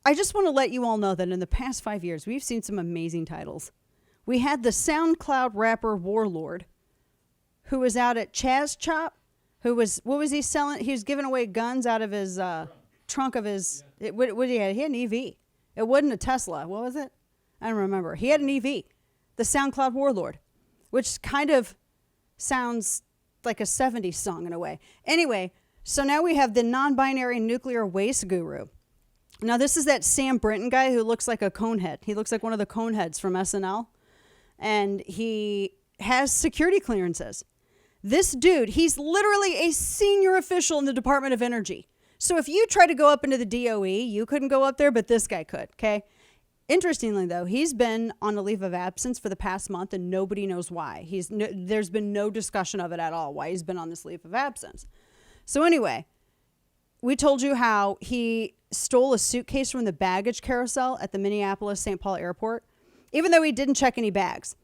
I just want to let you all know that in the past 5 years, we've seen some amazing titles. We had the SoundCloud rapper Warlord, who was out at Chaz Chop, what was he selling? He was giving away guns out of his trunk of his, what he had? He had an EV. It wasn't a Tesla. What was it? I don't remember. He had an EV, the SoundCloud Warlord, which kind of sounds like a 70s song in a way. Anyway, so now we have the non-binary nuclear waste guru. Now, this is that Sam Brinton guy who looks like a conehead. He looks like one of the coneheads from SNL. And he has security clearances. This dude, he's literally a senior official in the Department of Energy. So if you try to go up into the DOE, you couldn't go up there, but this guy could, okay? Interestingly, though, he's been on a leave of absence for the past month, and nobody knows why. There's been no discussion of it at all, why he's been on this leave of absence. So anyway, we told you how he stole a suitcase from the baggage carousel at the Minneapolis-St. Paul airport, even though he didn't check any bags.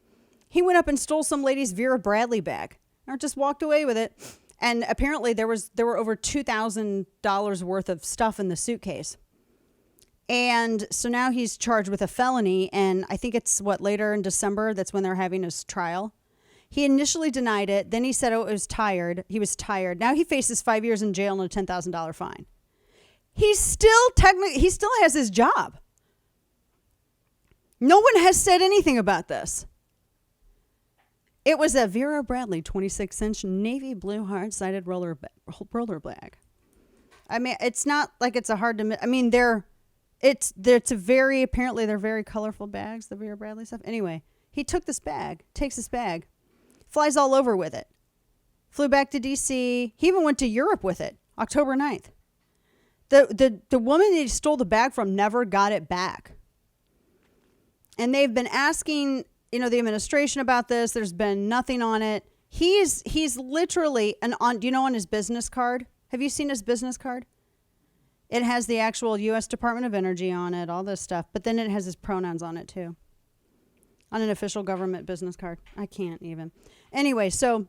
He went up and stole some lady's Vera Bradley bag, or just walked away with it. And apparently there were over $2,000 worth of stuff in the suitcase. And so now he's charged with a felony, and I think it's later in December, that's when they're having his trial. He initially denied it. Then he said, he was tired. Now he faces 5 years in jail and a $10,000 fine. He still has his job. No one has said anything about this. It was a Vera Bradley 26-inch navy blue hard-sided roller bag. I mean, it's not like it's a hard to. I mean, apparently they're very colorful bags, the Vera Bradley stuff. Anyway, he takes this bag, flies all over with it, flew back to D.C. He even went to Europe with it, October 9th. The woman that he stole the bag from never got it back. And they've been asking, the administration about this. There's been nothing on it. He's literally on his business card? Have you seen his business card? It has the actual U.S. Department of Energy on it, all this stuff. But then it has his pronouns on it, too. On an official government business card. I can't even. Anyway, so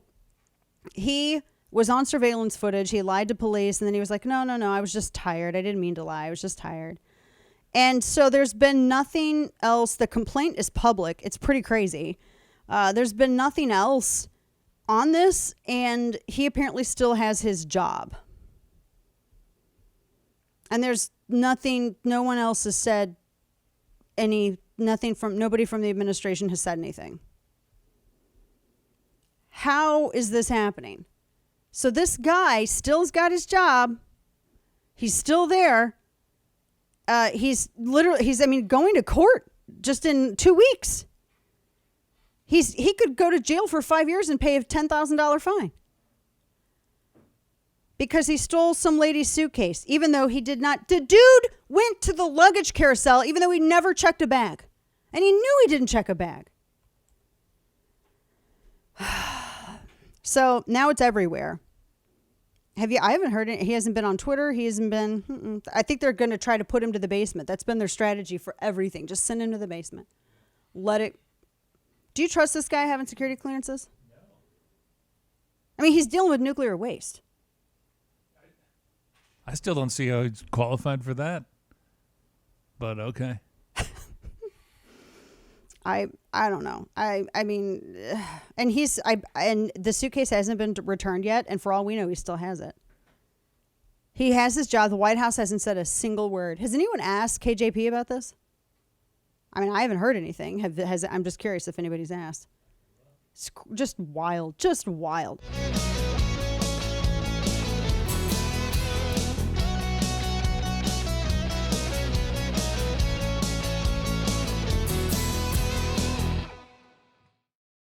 he was on surveillance footage. He lied to police. And then he was like, no, I was just tired. I didn't mean to lie. I was just tired. And so there's been nothing else. The complaint is public. It's pretty crazy. There's been nothing else on this. And he apparently still has his job. And there's nothing, no one else has said nobody from the administration has said anything. How is this happening? So this guy still's got his job. He's still there. He's going to court just in 2 weeks. He could go to jail for 5 years and pay a $10,000 fine. Because he stole some lady's suitcase, even though he did not. The dude went to the luggage carousel, even though he never checked a bag. And he knew he didn't check a bag. So now it's everywhere. I haven't heard it. He hasn't been on Twitter. He hasn't been. I think they're going to try to put him to the basement. That's been their strategy for everything. Just send him to the basement. Do you trust this guy having security clearances? No. I mean, he's dealing with nuclear waste. I still don't see how he's qualified for that. But okay. I don't know. I mean, and the suitcase hasn't been returned yet, and for all we know, he still has it. He has his job. The White House hasn't said a single word. Has anyone asked KJP about this? I mean, I haven't heard anything. I'm just curious if anybody's asked. It's just wild.